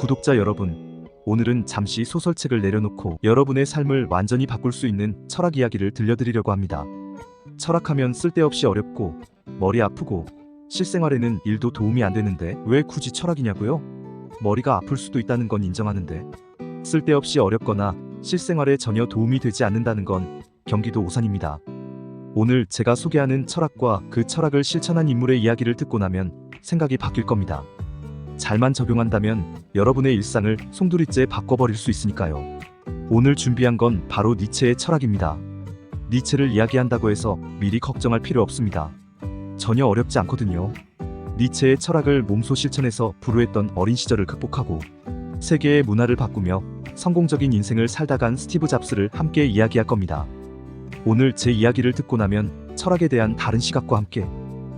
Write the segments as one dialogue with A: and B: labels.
A: 구독자 여러분, 오늘은 잠시 소설책을 내려놓고 여러분의 삶을 완전히 바꿀 수 있는 철학 이야기를 들려드리려고 합니다. 철학하면 쓸데없이 어렵고 머리 아프고 실생활에는 일도 도움이 안 되는데 왜 굳이 철학이냐고요? 머리가 아플 수도 있다는 건 인정하는데 쓸데없이 어렵거나 실생활에 전혀 도움이 되지 않는다는 건 경기도 오산입니다. 오늘 제가 소개하는 철학과 그 철학을 실천한 인물의 이야기를 듣고 나면 생각이 바뀔 겁니다. 잘만 적용한다면 여러분의 일상을 송두리째 바꿔버릴 수 있으니까요. 오늘 준비한 건 바로 니체의 철학입니다. 니체를 이야기한다고 해서 미리 걱정할 필요 없습니다. 전혀 어렵지 않거든요. 니체의 철학을 몸소 실천해서 불우했던 어린 시절을 극복하고 세계의 문화를 바꾸며 성공적인 인생을 살다 간 스티브 잡스를 함께 이야기할 겁니다. 오늘 제 이야기를 듣고 나면 철학에 대한 다른 시각과 함께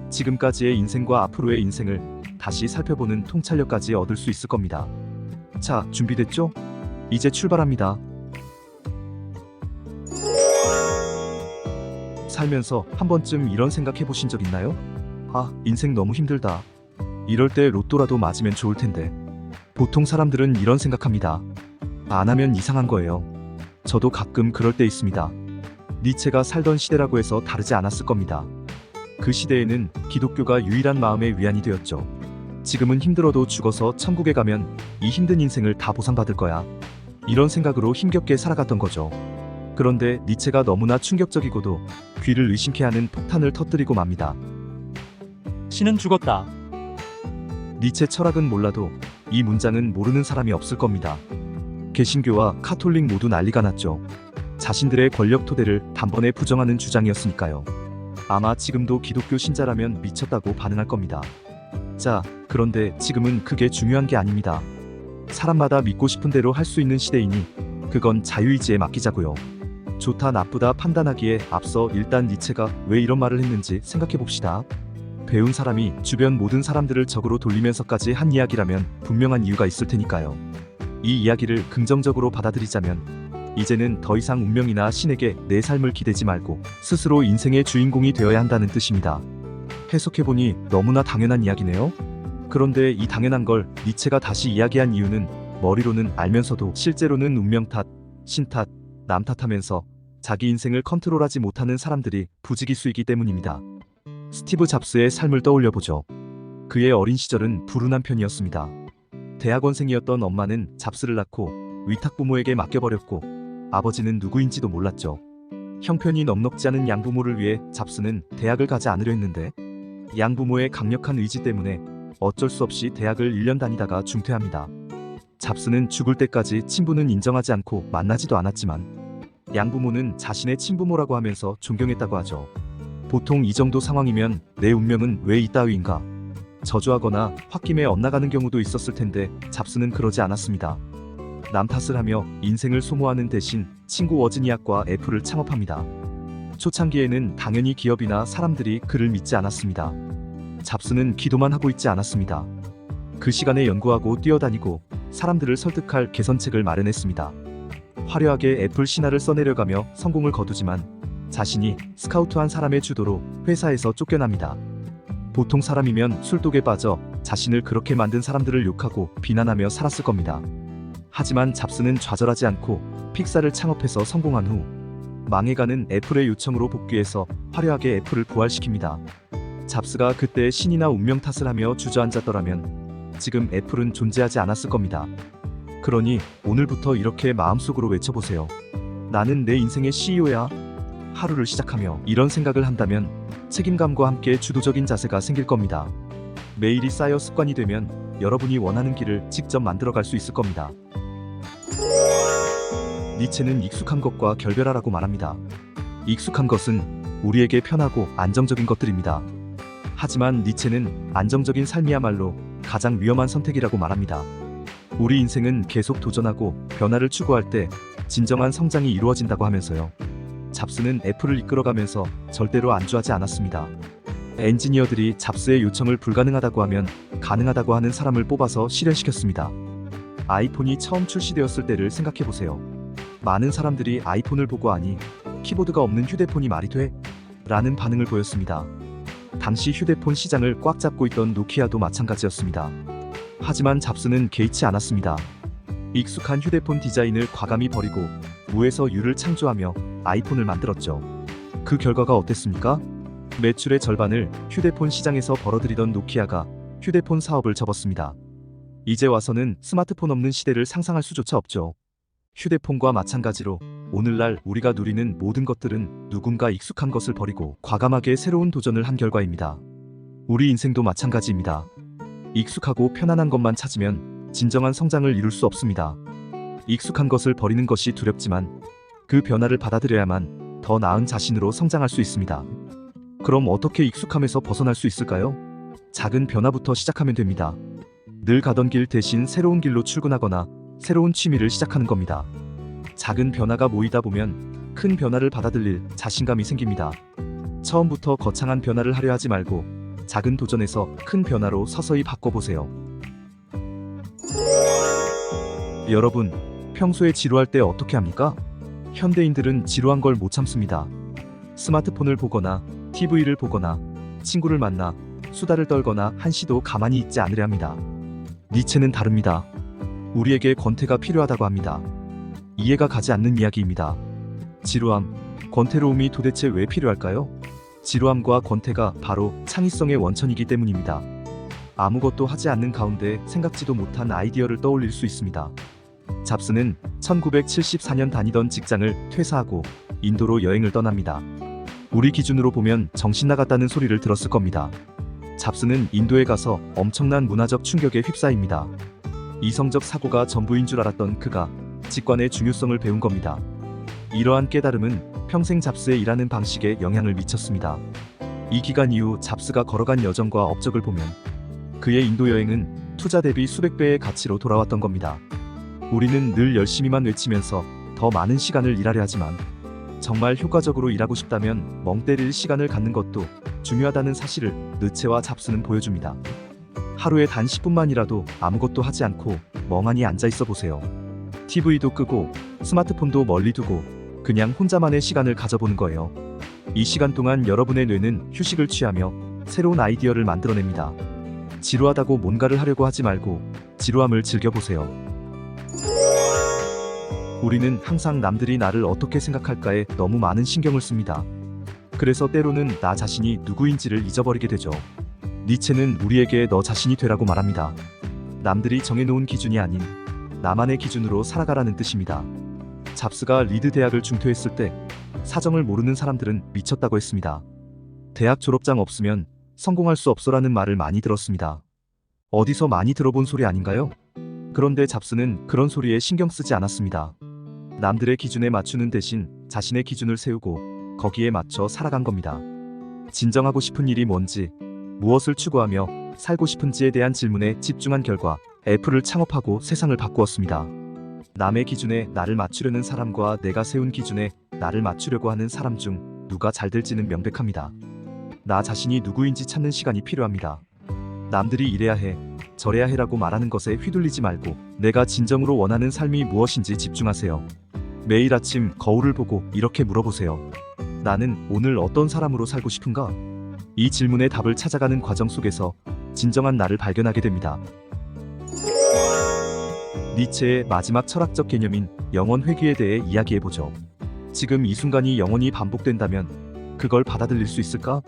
A: 지금까지의 인생과 앞으로의 인생을 다시 살펴보는 통찰력까지 얻을 수 있을 겁니다. 자, 준비됐죠? 이제 출발합니다. 살면서 한 번쯤 이런 생각 해보신 적 있나요? 아, 인생 너무 힘들다. 이럴 때 로또라도 맞으면 좋을 텐데. 보통 사람들은 이런 생각합니다. 안 하면 이상한 거예요. 저도 가끔 그럴 때 있습니다. 니체가 살던 시대라고 해서 다르지 않았을 겁니다. 그 시대에는 기독교가 유일한 마음의 위안이 되었죠. 지금은 힘들어도 죽어서 천국에 가면 이 힘든 인생을 다 보상받을 거야. 이런 생각으로 힘겹게 살아갔던 거죠. 그런데 니체가 너무나 충격적이고도 귀를 의심케 하는 폭탄을 터뜨리고 맙니다.
B: 신은 죽었다.
A: 니체 철학은 몰라도 이 문장은 모르는 사람이 없을 겁니다. 개신교와 카톨릭 모두 난리가 났죠. 자신들의 권력 토대를 단번에 부정하는 주장이었으니까요. 아마 지금도 기독교 신자라면 미쳤다고 반응할 겁니다. 자, 그런데 지금은 그게 중요한 게 아닙니다. 사람마다 믿고 싶은 대로 할 수 있는 시대이니 그건 자유의지에 맡기자고요. 좋다 나쁘다 판단하기에 앞서 일단 니체가 왜 이런 말을 했는지 생각해 봅시다. 배운 사람이 주변 모든 사람들을 적으로 돌리면서까지 한 이야기라면 분명한 이유가 있을 테니까요. 이 이야기를 긍정적으로 받아들이자면 이제는 더 이상 운명이나 신에게 내 삶을 기대지 말고 스스로 인생의 주인공이 되어야 한다는 뜻입니다. 해석해보니 너무나 당연한 이야기네요. 그런데 이 당연한 걸 니체가 다시 이야기한 이유는 머리로는 알면서도 실제로는 운명 탓, 신 탓, 남 탓하면서 자기 인생을 컨트롤하지 못하는 사람들이 부지기수이기 때문입니다. 스티브 잡스의 삶을 떠올려보죠. 그의 어린 시절은 불운한 편이었습니다. 대학원생이었던 엄마는 잡스를 낳고 위탁부모에게 맡겨버렸고 아버지는 누구인지도 몰랐죠. 형편이 넉넉지 않은 양부모를 위해 잡스는 대학을 가지 않으려 했는데 양부모의 강력한 의지 때문에 어쩔 수 없이 대학을 1년 다니다가 중퇴합니다. 잡스는 죽을 때까지 친부는 인정하지 않고 만나지도 않았지만 양부모는 자신의 친부모라고 하면서 존경했다고 하죠. 보통 이 정도 상황이면 내 운명은 왜 이따위인가 저주하거나 홧김에 엇나가는 경우도 있었을 텐데 잡스는 그러지 않았습니다. 남 탓을 하며 인생을 소모하는 대신 친구 워지니아과 애플을 창업합니다. 초창기에는 당연히 기업이나 사람들이 그를 믿지 않았습니다. 잡스는 기도만 하고 있지 않았습니다. 그 시간에 연구하고 뛰어다니고 사람들을 설득할 개선책을 마련했습니다. 화려하게 애플 신화를 써내려가며 성공을 거두지만 자신이 스카우트한 사람의 주도로 회사에서 쫓겨납니다. 보통 사람이면 술독에 빠져 자신을 그렇게 만든 사람들을 욕하고 비난하며 살았을 겁니다. 하지만 잡스는 좌절하지 않고 픽사를 창업해서 성공한 후 망해가는 애플의 요청으로 복귀해서 화려하게 애플을 부활시킵니다. 잡스가 그때 신이나 운명 탓을 하며 주저앉았더라면 지금 애플은 존재하지 않았을 겁니다. 그러니 오늘부터 이렇게 마음속으로 외쳐보세요. 나는 내 인생의 CEO야. 하루를 시작하며 이런 생각을 한다면 책임감과 함께 주도적인 자세가 생길 겁니다. 매일이 쌓여 습관이 되면 여러분이 원하는 길을 직접 만들어갈 수 있을 겁니다. 니체는 익숙한 것과 결별하라고 말합니다. 익숙한 것은 우리에게 편하고 안정적인 것들입니다. 하지만 니체는 안정적인 삶이야말로 가장 위험한 선택이라고 말합니다. 우리 인생은 계속 도전하고 변화를 추구할 때 진정한 성장이 이루어진다고 하면서요. 잡스는 애플을 이끌어가면서 절대로 안주하지 않았습니다. 엔지니어들이 잡스의 요청을 불가능하다고 하면 가능하다고 하는 사람을 뽑아서 실현시켰습니다. 아이폰이 처음 출시되었을 때를 생각해보세요. 많은 사람들이 아이폰을 보고 아니 키보드가 없는 휴대폰이 말이 돼? 라는 반응을 보였습니다. 당시 휴대폰 시장을 꽉 잡고 있던 노키아도 마찬가지였습니다. 하지만 잡스는 개의치 않았습니다. 익숙한 휴대폰 디자인을 과감히 버리고 무에서 유를 창조하며 아이폰을 만들었죠. 그 결과가 어땠습니까? 매출의 절반을 휴대폰 시장에서 벌어들이던 노키아가 휴대폰 사업을 접었습니다. 이제 와서는 스마트폰 없는 시대를 상상할 수조차 없죠. 휴대폰과 마찬가지로 오늘날 우리가 누리는 모든 것들은 누군가 익숙한 것을 버리고 과감하게 새로운 도전을 한 결과입니다. 우리 인생도 마찬가지입니다. 익숙하고 편안한 것만 찾으면 진정한 성장을 이룰 수 없습니다. 익숙한 것을 버리는 것이 두렵지만 그 변화를 받아들여야만 더 나은 자신으로 성장할 수 있습니다. 그럼 어떻게 익숙함에서 벗어날 수 있을까요? 작은 변화부터 시작하면 됩니다. 늘 가던 길 대신 새로운 길로 출근하거나 새로운 취미를 시작하는 겁니다. 작은 변화가 모이다 보면 큰 변화를 받아들일 자신감이 생깁니다. 처음부터 거창한 변화를 하려 하지 말고 작은 도전에서 큰 변화로 서서히 바꿔보세요. 여러분, 평소에 지루할 때 어떻게 합니까? 현대인들은 지루한 걸 못 참습니다. 스마트폰을 보거나 TV를 보거나 친구를 만나 수다를 떨거나 한시도 가만히 있지 않으려 합니다. 니체는 다릅니다. 우리에게 권태가 필요하다고 합니다. 이해가 가지 않는 이야기입니다. 지루함, 권태로움이 도대체 왜 필요할까요? 지루함과 권태가 바로 창의성의 원천이기 때문입니다. 아무것도 하지 않는 가운데 생각지도 못한 아이디어를 떠올릴 수 있습니다. 잡스는 1974년 다니던 직장을 퇴사하고 인도로 여행을 떠납니다. 우리 기준으로 보면 정신 나갔다는 소리를 들었을 겁니다. 잡스는 인도에 가서 엄청난 문화적 충격에 휩싸입니다. 이성적 사고가 전부인 줄 알았던 그가 직관의 중요성을 배운 겁니다. 이러한 깨달음은 평생 잡스의 일하는 방식에 영향을 미쳤습니다. 이 기간 이후 잡스가 걸어간 여정과 업적을 보면 그의 인도 여행은 투자 대비 수백 배의 가치로 돌아왔던 겁니다. 우리는 늘 열심히만 외치면서 더 많은 시간을 일하려 하지만 정말 효과적으로 일하고 싶다면 멍 때릴 시간을 갖는 것도 중요하다는 사실을 느체와 잡스는 보여줍니다. 하루에 단 10분만이라도 아무것도 하지 않고 멍하니 앉아 있어 보세요. TV도 끄고 스마트폰도 멀리 두고 그냥 혼자만의 시간을 가져보는 거예요. 이 시간 동안 여러분의 뇌는 휴식을 취하며 새로운 아이디어를 만들어냅니다. 지루하다고 뭔가를 하려고 하지 말고 지루함을 즐겨보세요. 우리는 항상 남들이 나를 어떻게 생각할까에 너무 많은 신경을 씁니다. 그래서 때로는 나 자신이 누구인지를 잊어버리게 되죠. 니체는 우리에게 너 자신이 되라고 말합니다. 남들이 정해놓은 기준이 아닌 나만의 기준으로 살아가라는 뜻입니다. 잡스가 리드 대학을 중퇴했을 때 사정을 모르는 사람들은 미쳤다고 했습니다. 대학 졸업장 없으면 성공할 수 없어라는 말을 많이 들었습니다. 어디서 많이 들어본 소리 아닌가요? 그런데 잡스는 그런 소리에 신경 쓰지 않았습니다. 남들의 기준에 맞추는 대신 자신의 기준을 세우고 거기에 맞춰 살아간 겁니다. 진정하고 싶은 일이 뭔지, 무엇을 추구하며 살고 싶은지에 대한 질문에 집중한 결과 애플을 창업하고 세상을 바꾸었습니다. 남의 기준에 나를 맞추려는 사람과 내가 세운 기준에 나를 맞추려고 하는 사람 중 누가 잘 될지는 명백합니다. 나 자신이 누구인지 찾는 시간이 필요합니다. 남들이 이래야 해, 저래야 해라고 말하는 것에 휘둘리지 말고 내가 진정으로 원하는 삶이 무엇인지 집중하세요. 매일 아침 거울을 보고 이렇게 물어보세요. 나는 오늘 어떤 사람으로 살고 싶은가? 이 질문의 답을 찾아가는 과정 속에서 진정한 나를 발견하게 됩니다. 니체의 마지막 철학적 개념인 영원 회귀에 대해 이야기해보죠. 지금 이 순간이 영원히 반복된다면 그걸 받아들일 수 있을까?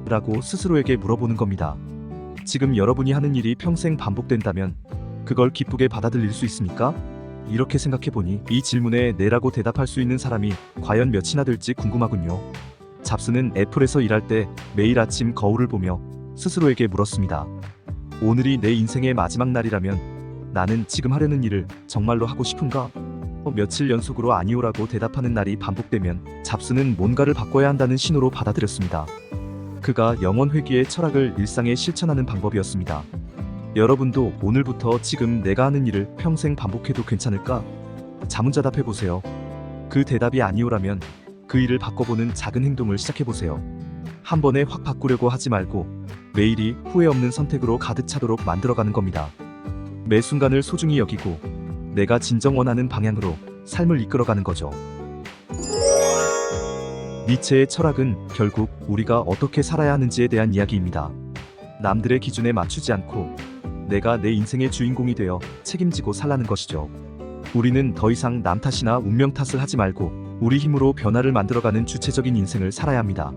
A: 라고 스스로에게 물어보는 겁니다. 지금 여러분이 하는 일이 평생 반복된다면 그걸 기쁘게 받아들일 수 있습니까? 이렇게 생각해보니 이 질문에 네라고 대답할 수 있는 사람이 과연 몇이나 될지 궁금하군요. 잡스는 애플에서 일할 때 매일 아침 거울을 보며 스스로에게 물었습니다. 오늘이 내 인생의 마지막 날이라면 나는 지금 하려는 일을 정말로 하고 싶은가? 며칠 연속으로 아니오라고 대답하는 날이 반복되면 잡스는 뭔가를 바꿔야 한다는 신호로 받아들였습니다. 그가 영원 회귀의 철학을 일상에 실천하는 방법이었습니다. 여러분도 오늘부터 지금 내가 하는 일을 평생 반복해도 괜찮을까? 자문자답해보세요. 그 대답이 아니오라면 그 일을 바꿔보는 작은 행동을 시작해보세요. 한 번에 확 바꾸려고 하지 말고 매일이 후회 없는 선택으로 가득 차도록 만들어가는 겁니다. 매 순간을 소중히 여기고 내가 진정 원하는 방향으로 삶을 이끌어가는 거죠. 니체의 철학은 결국 우리가 어떻게 살아야 하는지에 대한 이야기입니다. 남들의 기준에 맞추지 않고 내가 내 인생의 주인공이 되어 책임지고 살라는 것이죠. 우리는 더 이상 남 탓이나 운명 탓을 하지 말고 우리 힘으로 변화를 만들어가는 주체적인 인생을 살아야 합니다.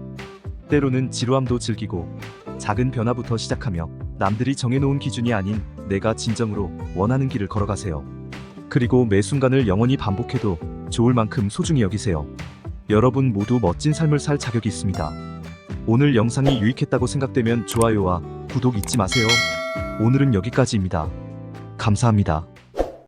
A: 때로는 지루함도 즐기고 작은 변화부터 시작하며 남들이 정해놓은 기준이 아닌 내가 진정으로 원하는 길을 걸어가세요. 그리고 매 순간을 영원히 반복해도 좋을 만큼 소중히 여기세요. 여러분 모두 멋진 삶을 살 자격이 있습니다. 오늘 영상이 유익했다고 생각되면 좋아요와 구독 잊지 마세요. 오늘은 여기까지입니다. 감사합니다.